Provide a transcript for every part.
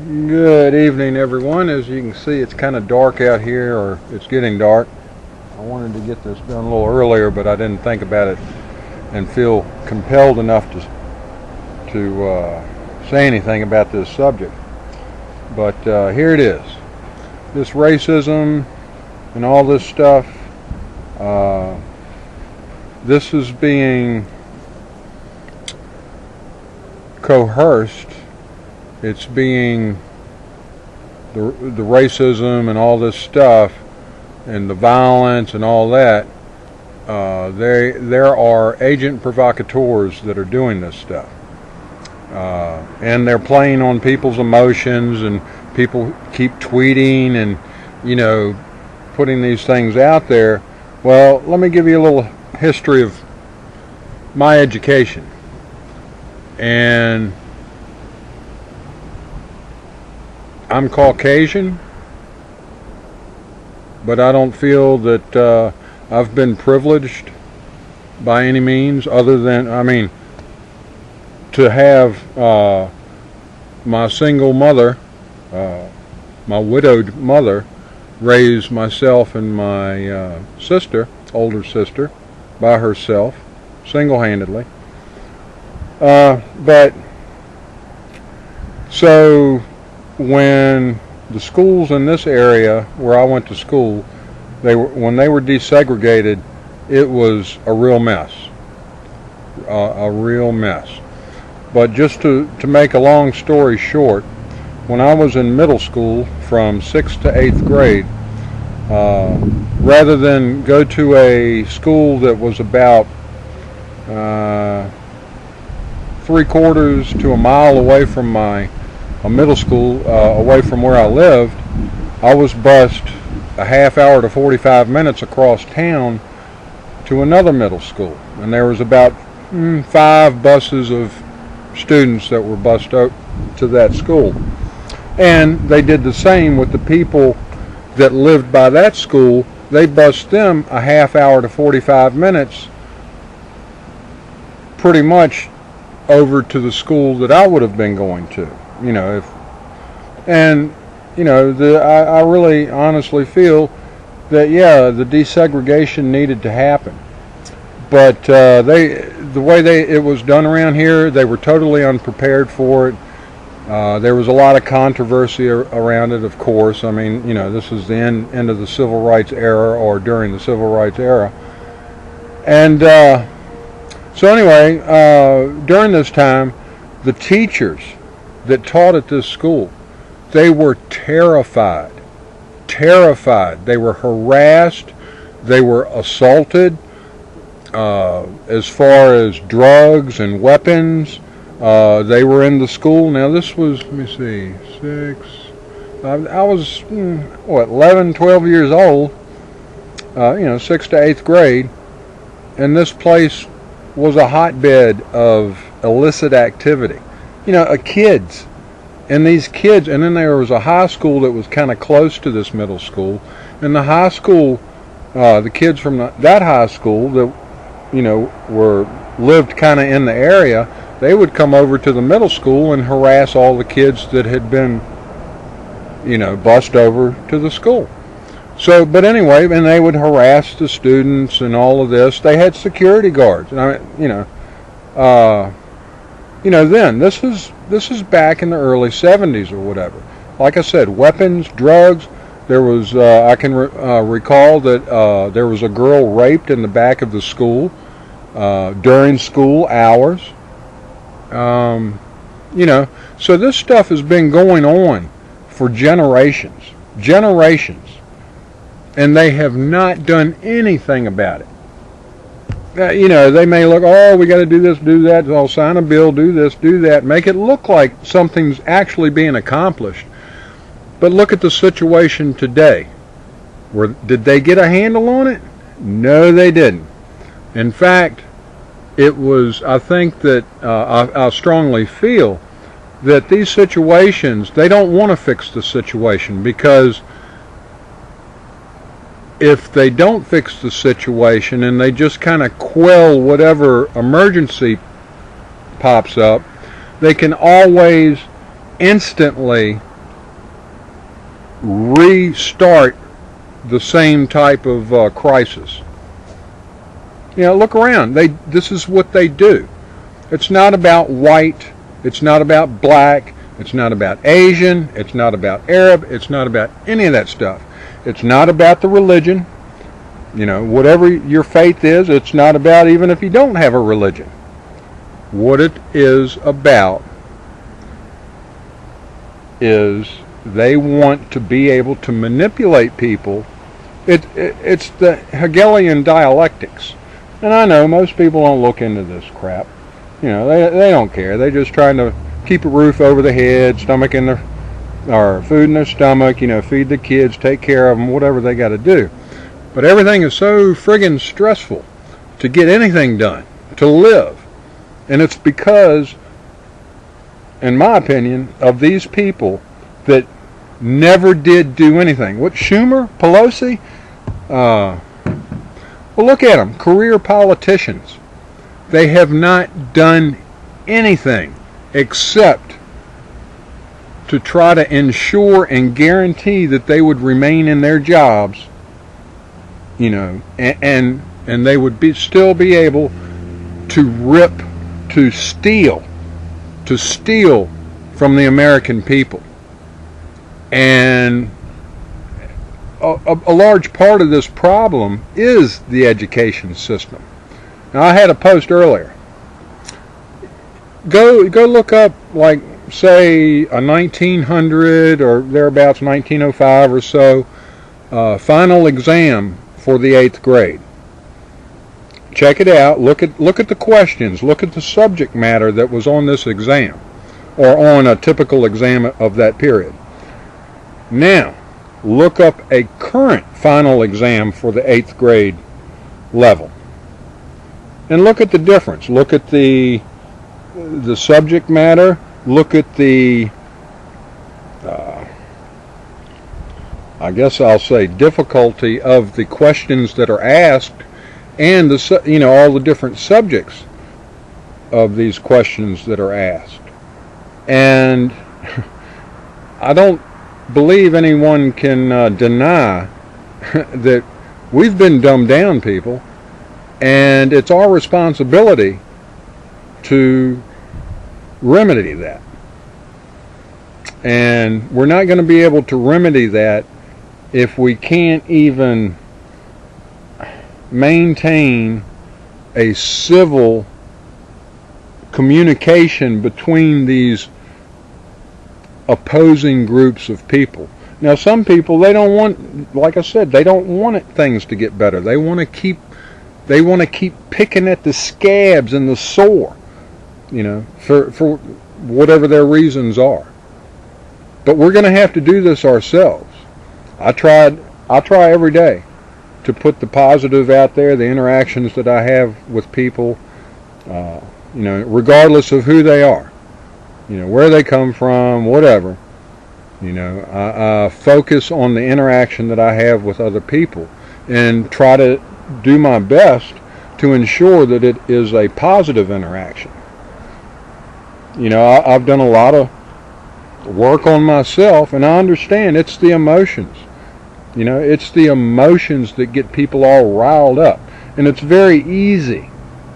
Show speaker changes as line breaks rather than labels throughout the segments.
Good evening, everyone. As you can see, it's kind of dark out here, or it's getting dark. I wanted to get this done a little earlier, but I didn't think about it and feel compelled enough to say anything about this subject. But here it is. This racism and all this stuff, this is being coerced. It's being the racism and all this stuff and the violence and all that. There are agent provocateurs that are doing this stuff, and they're playing on people's emotions, and people keep tweeting and putting these things out there. Well, let me give you a little history of my education. And I'm Caucasian, but I don't feel that I've been privileged by any means, other than, to have my single mother, my widowed mother, raise myself and my older sister, by herself, single-handedly. But so when the schools in this area where I went to school, when they were desegregated, it was a real mess. A real mess. But just to make a long story short, when I was in middle school from 6th to 8th grade, rather than go to a school that was about 3/4 to a mile away from a middle school, away from where I lived, I was bused a half hour to 45 minutes across town to another middle school. And there was about 5 buses of students that were bused out to that school. And they did the same with the people that lived by that school. They bused them a half hour to 45 minutes pretty much over to the school that I would have been going to. I really honestly feel that, the desegregation needed to happen. But the way it was done around here, they were totally unprepared for it. There was a lot of controversy around it, of course. This is the end of the Civil Rights era, or during the Civil Rights era. And so anyway, during this time, the teachers that taught at this school, they were terrified. They were harassed. They were assaulted. As far as drugs and weapons, they were in the school. Now this was, let me see, I was 11, 12 years old, 6th to 8th grade, and this place was a hotbed of illicit activity. Kids. And these kids, and then there was a high school that was kind of close to this middle school. And the high school, the kids from that high school that, lived kind of in the area, they would come over to the middle school and harass all the kids that had been, bused over to the school. So, but anyway, and they would harass the students and all of this. They had security guards. Then this is back in the early 70s or whatever. Like I said, weapons, drugs. There was I can recall that there was a girl raped in the back of the school during school hours. So this stuff has been going on for generations, and they have not done anything about it. They may look, we got to do this, do that, I'll sign a bill, do this, do that, make it look like something's actually being accomplished. But look at the situation today. Did they get a handle on it? No, they didn't. In fact, I think that, I strongly feel that these situations, they don't want to fix the situation, because if they don't fix the situation and they just kind of quell whatever emergency pops up, they can always instantly restart the same type of crisis. Look around. This is what they do. It's not about white. It's not about black. It's not about Asian. It's not about Arab. It's not about any of that stuff. It's not about the religion. Whatever your faith is, it's not about even if you don't have a religion. What it is about is they want to be able to manipulate people. It's the Hegelian dialectics. And I know most people don't look into this crap. They don't care. They're just trying to keep a roof over their head, stomach in their, or food in their stomach, feed the kids, take care of them, whatever they got to do. But everything is so friggin' stressful to get anything done, to live. And it's because, in my opinion, of these people that never did do anything. What, Schumer, Pelosi? Well, look at them, career politicians. They have not done anything except to try to ensure and guarantee that they would remain in their jobs, and they would still be able to steal from the American people. And a large part of this problem is the education system. Now, I had a post earlier. Go look up, like, say, a 1900 or thereabouts, 1905 or so, final exam for the 8th grade. Check it out. Look at the questions. Look at the subject matter that was on this exam, or on a typical exam of that period. Now, look up a current final exam for the 8th grade level, and look at the difference. Look at the subject matter. Look at the I guess I'll say difficulty of the questions that are asked, and all the different subjects of these questions that are asked. And I don't believe anyone can deny that we've been dumbed down, people, and it's our responsibility to remedy that. And we're not going to be able to remedy that if we can't even maintain a civil communication between these opposing groups of people. Now, some people, they don't want, like I said, they don't want things to get better. They want to keep picking at the scabs and the sore, for whatever their reasons are. But we're going to have to do this ourselves. I try every day to put the positive out there, the interactions that I have with people, regardless of who they are, where they come from, whatever. I focus on the interaction that I have with other people and try to do my best to ensure that it is a positive interaction. I've done a lot of work on myself, and I understand it's the emotions. It's the emotions that get people all riled up. And it's very easy,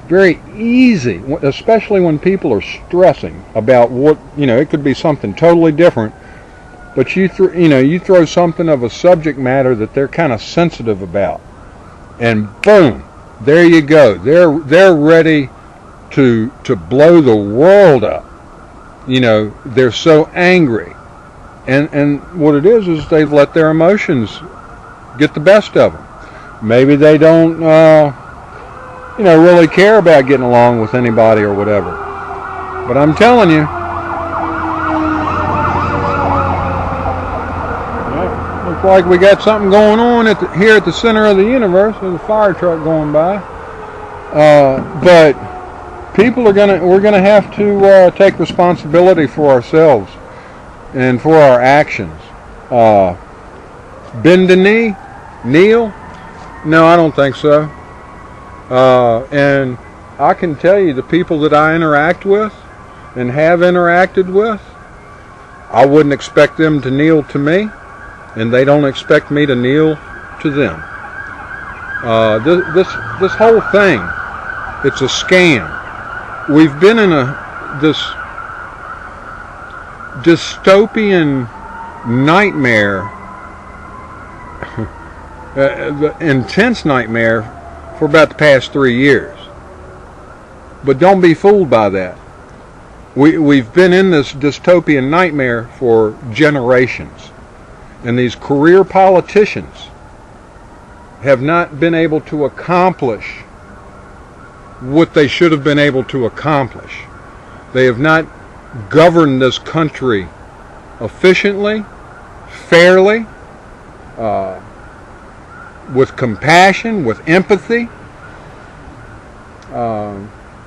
especially when people are stressing about what, it could be something totally different, but you throw something of a subject matter that they're kind of sensitive about, and boom, there you go. They're ready to blow the world up. They're so angry. And what it is they've let their emotions get the best of them. Maybe they don't, really care about getting along with anybody or whatever. But I'm telling you, looks like we got something going on here at the center of the universe. There's a fire truck going by. But people we're gonna have to take responsibility for ourselves and for our actions. Bend the knee? Kneel? No, I don't think so. And I can tell you, the people that I interact with and have interacted with, I wouldn't expect them to kneel to me. and they don't expect me to kneel to them. This whole thing, it's a scam. We've been in this dystopian nightmare, the intense nightmare, for about the past 3 years. But don't be fooled by that. We've been in this dystopian nightmare for generations. And these career politicians have not been able to accomplish what they should have been able to accomplish. They have not governed this country efficiently, fairly, with compassion, with empathy.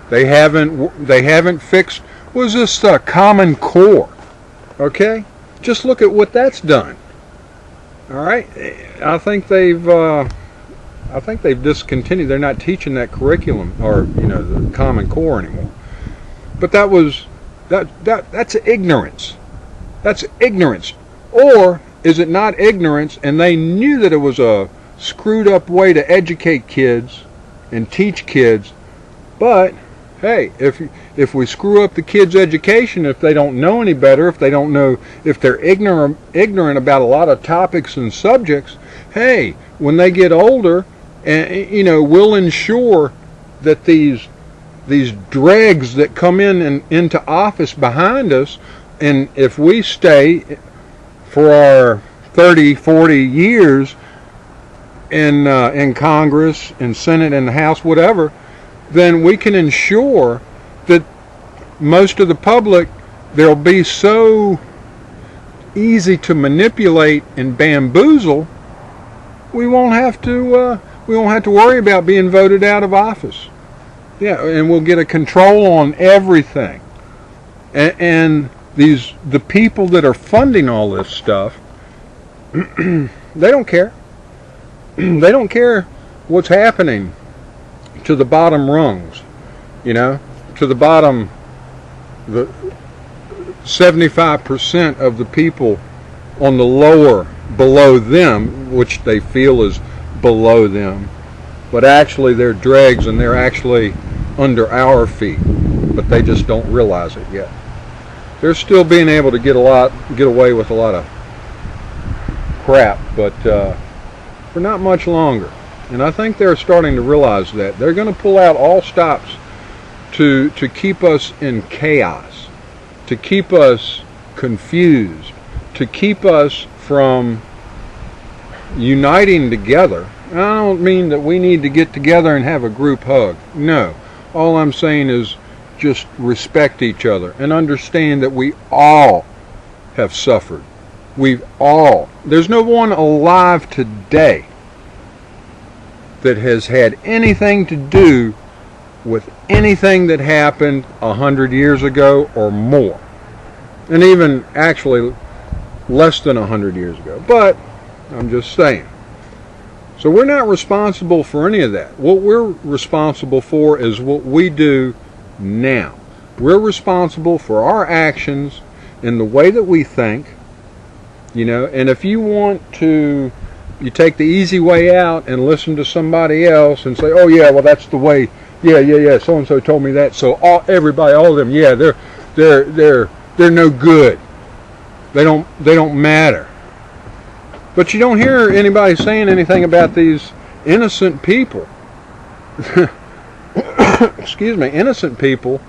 They haven't fixed. Was this Common Core? Okay, just look at what that's done. All right, I think they've discontinued. They're not teaching that curriculum, or the Common Core anymore. But that's ignorance. That's ignorance. Or is it not ignorance, and they knew that it was a screwed up way to educate kids and teach kids, but hey, if we screw up the kids' education, if they don't know any better, if they're ignorant about a lot of topics and subjects, hey, when they get older, and we'll ensure that these dregs that come into office behind us, and if we stay for our 30, 40 years in Congress, in Senate, in the House, whatever, then we can ensure that most of the public, they'll be so easy to manipulate and bamboozle, we won't have to worry about being voted out of office. Yeah, and we'll get a control on everything. And the people that are funding all this stuff, they don't care. They don't care what's happening to the bottom rungs, to the bottom, the 75% of the people on the lower, below them, which they feel is below them, but actually they're dregs and they're actually under our feet, but they just don't realize it yet. They're still being able to get away with a lot of crap, but for not much longer. And I think they're starting to realize that. They're going to pull out all stops to keep us in chaos, to keep us confused, to keep us from uniting together. I don't mean that we need to get together and have a group hug. No. All I'm saying is just respect each other and understand that we all have suffered. There's no one alive today that has had anything to do with anything that happened 100 years ago or more. And even actually less than 100 years ago. But I'm just saying. So we're not responsible for any of that. What we're responsible for is what we do now. We're responsible for our actions in the way that we think. And if you want to, you take the easy way out and listen to somebody else and say, oh yeah, well that's the way, yeah, so and so told me that, so all of them, yeah, they're no good. They don't matter. But you don't hear anybody saying anything about these innocent people. Excuse me, innocent people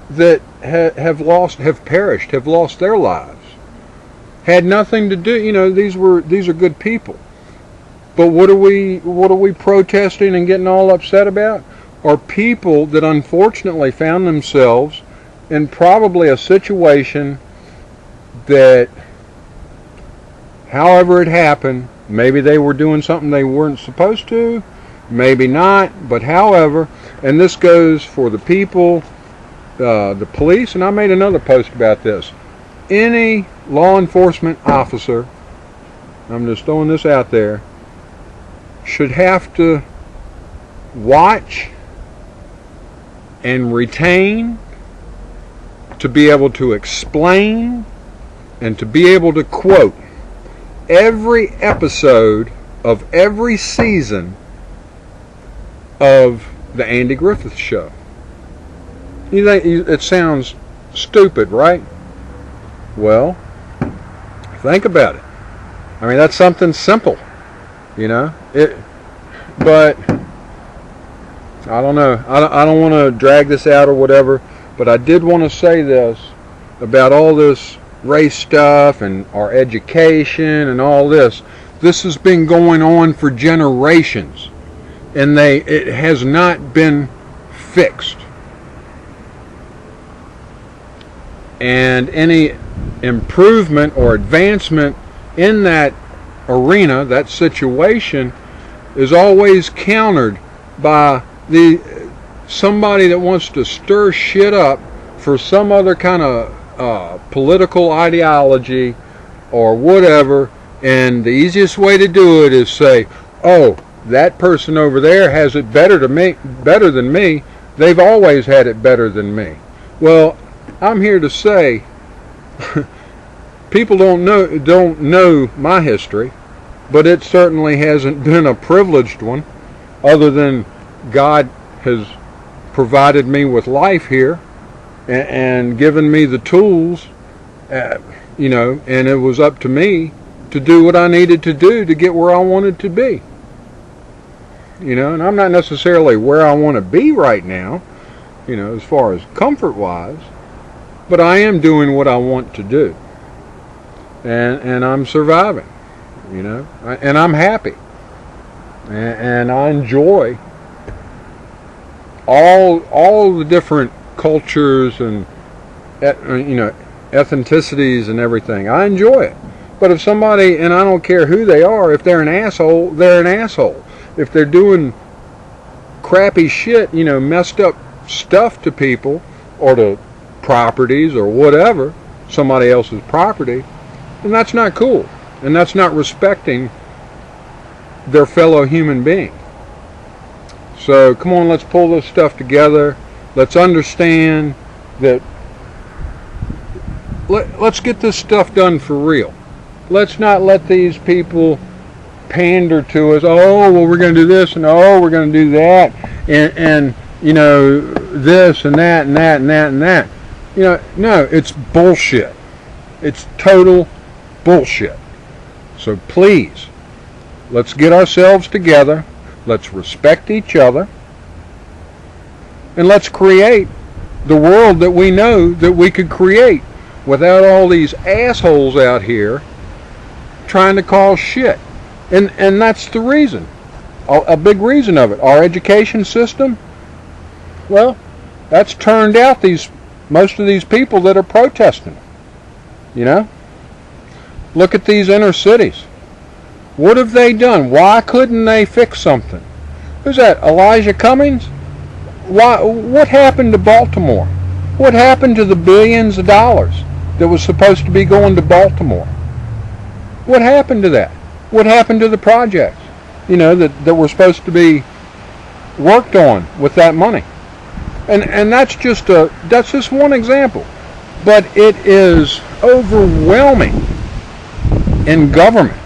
that have perished, have lost their lives. Had nothing to do, these are good people. But what are we protesting and getting all upset about? Are people that unfortunately found themselves in probably a situation that, however it happened, maybe they were doing something they weren't supposed to, maybe not, but however, and this goes for the people, the police, and I made another post about this. Any law enforcement officer, I'm just throwing this out there, should have to watch and retain, to be able to explain, and to be able to quote every episode of every season of the Andy Griffith Show. You think it sounds stupid, right? Well, think about it. I mean, that's something simple, you know. But I don't know. I don't want to drag this out or whatever. But I did want to say this about all this race stuff and our education and all this. This has been going on for generations, and it has not been fixed. And any improvement or advancement in that arena, that situation, is always countered by somebody that wants to stir shit up for some other kind of political ideology or whatever. And the easiest way to do it is say, oh, that person over there has it better than me. They've always had it better than me. Well, I'm here to say people don't know my history, but it certainly hasn't been a privileged one, other than God has provided me with life here and given me the tools, you know, and it was up to me to do what I needed to do to get where I wanted to be. You know, and I'm not necessarily where I want to be right now, you know, as far as comfort-wise, but I am doing what I want to do. And I'm surviving, you know, and I'm happy. And I enjoy all the different cultures and, you know, ethnicities and everything. I enjoy it. But if somebody, and I don't care who they are, if they're an asshole, they're an asshole. If they're doing crappy shit, you know, messed up stuff to people or to properties or whatever, somebody else's property, then that's not cool. And that's not respecting their fellow human being. So come on, let's pull this stuff together. Let's understand that let's get this stuff done for real. Let's not let these people pander to us. Oh, well, we're going to do this, and oh, we're going to do that, and you know, this and that and that and that and that. You know, no, it's bullshit. It's total bullshit. So please, let's get ourselves together. Let's respect each other. And let's create the world that we know that we could create without all these assholes out here trying to cause shit. And that's the reason. A big reason of it. Our education system, well, that's turned out most of these people that are protesting. You know? Look at these inner cities. What have they done? Why couldn't they fix something? Who's that? Elijah Cummings? What happened to Baltimore? What happened to the billions of dollars that was supposed to be going to Baltimore? What happened to that? What happened to the projects, you know, that were supposed to be worked on with that money? And that's just one example. But it is overwhelming in government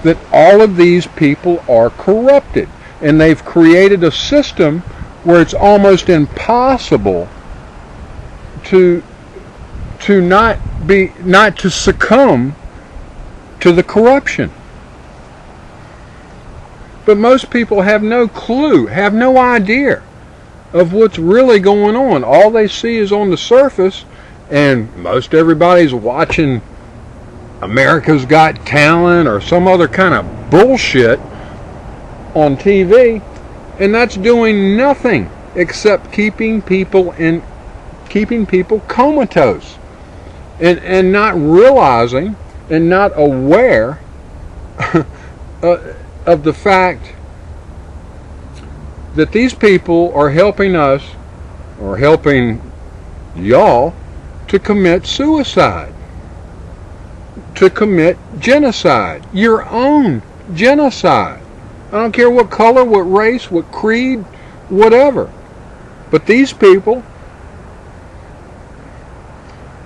that all of these people are corrupted, and they've created a system where it's almost impossible to not to succumb to the corruption. But most people have no clue, have no idea of what's really going on. All they see is on the surface, and most everybody's watching America's Got Talent or some other kind of bullshit on TV, and that's doing nothing except keeping people comatose and not realizing and not aware of the fact that these people are helping us or helping y'all to commit suicide, to commit genocide, your own genocide. I don't care what color, what race, what creed, whatever. But these people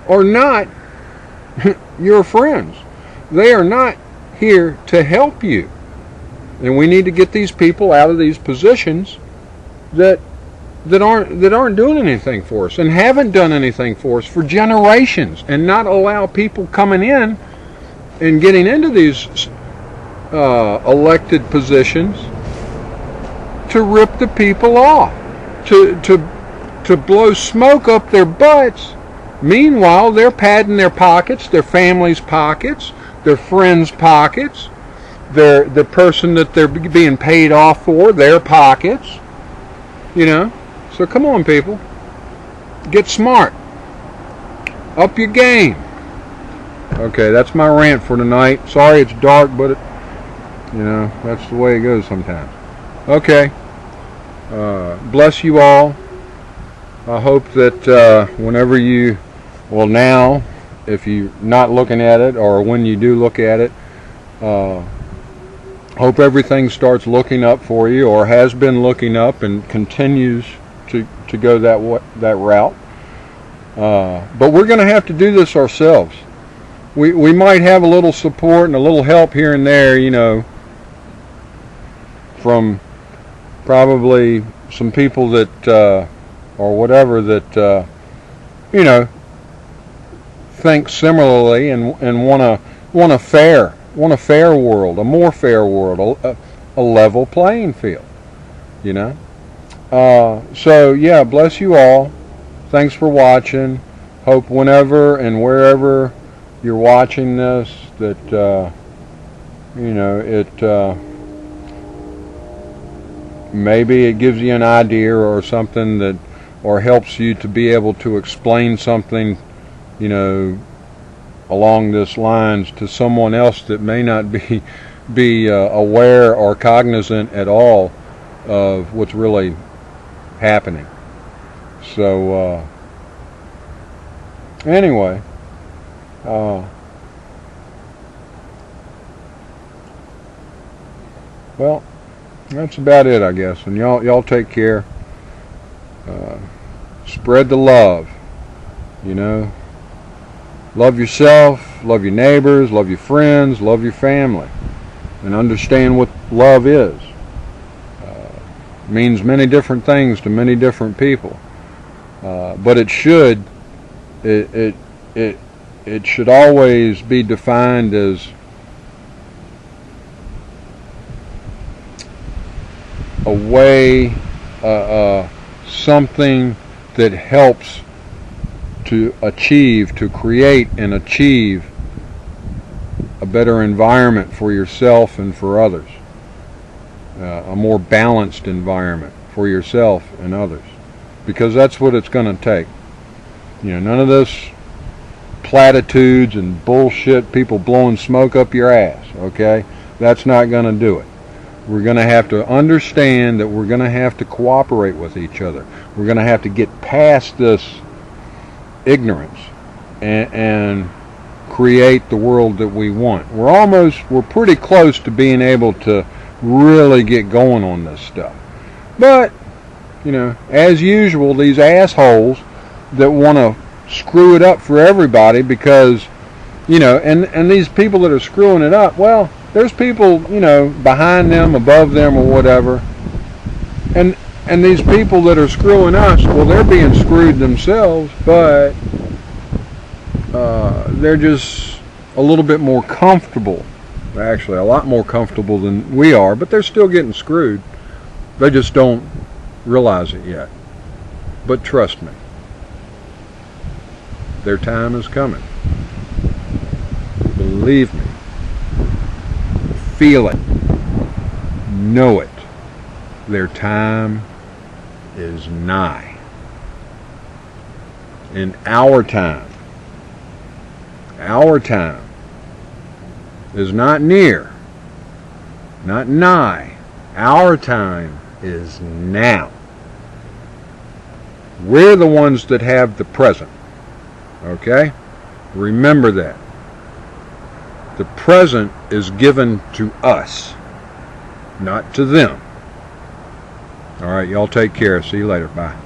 are not your friends. They are not here to help you. And we need to get these people out of these positions that aren't doing anything for us and haven't done anything for us for generations, and not allow people coming in and getting into these elected positions to rip the people off, to blow smoke up their butts. Meanwhile, they're padding their pockets, their family's pockets, their friends' pockets, the person that they're being paid off for, their pockets. You know? So come on, people. Get smart. Up your game. Okay, that's my rant for tonight. Sorry it's dark, but that's the way it goes sometimes. Okay. Bless you all. I hope that whenever now, if you're not looking at it, or when you do look at it, hope everything starts looking up for you, or has been looking up and continues to go that route. But we're going to have to do this ourselves. We might have a little support and a little help here and there, from probably some people that or whatever that think similarly and want a fair world, a more fair world, a level playing field. So yeah, bless you all. Thanks for watching. Hope whenever and wherever you're watching this that maybe it gives you an idea or something or helps you to be able to explain something, along this lines to someone else that may not be aware or cognizant at all of what's really happening. So anyway, well, that's about it, I guess. And y'all take care. Spread the love. Love yourself, love your neighbors, love your friends, love your family, and understand what love is. It means many different things to many different people, but it should always be defined as a way, something that helps to create and achieve a better environment for yourself and for others, a more balanced environment for yourself and others, because that's what it's going to take. None of this platitudes and bullshit, people blowing smoke up your ass, okay? That's not going to do it. We're going to have to understand that we're going to have to cooperate with each other. We're going to have to get past this ignorance and create the world that we want. We're pretty close to being able to really get going on this stuff. But, as usual, these assholes that want to screw it up for everybody because, and these people that are screwing it up, well, there's people, behind them, above them, or whatever. And these people that are screwing us, well, they're being screwed themselves, but they're just a little bit more comfortable. Actually, a lot more comfortable than we are, but they're still getting screwed. They just don't realize it yet. But trust me, their time is coming. Believe me. Feel it. Know it. Their time is nigh. And our time is not near, not nigh. Our time is now. We're the ones that have the present. Okay? Remember that. The present is given to us, not to them. All right, y'all take care. See you later. Bye.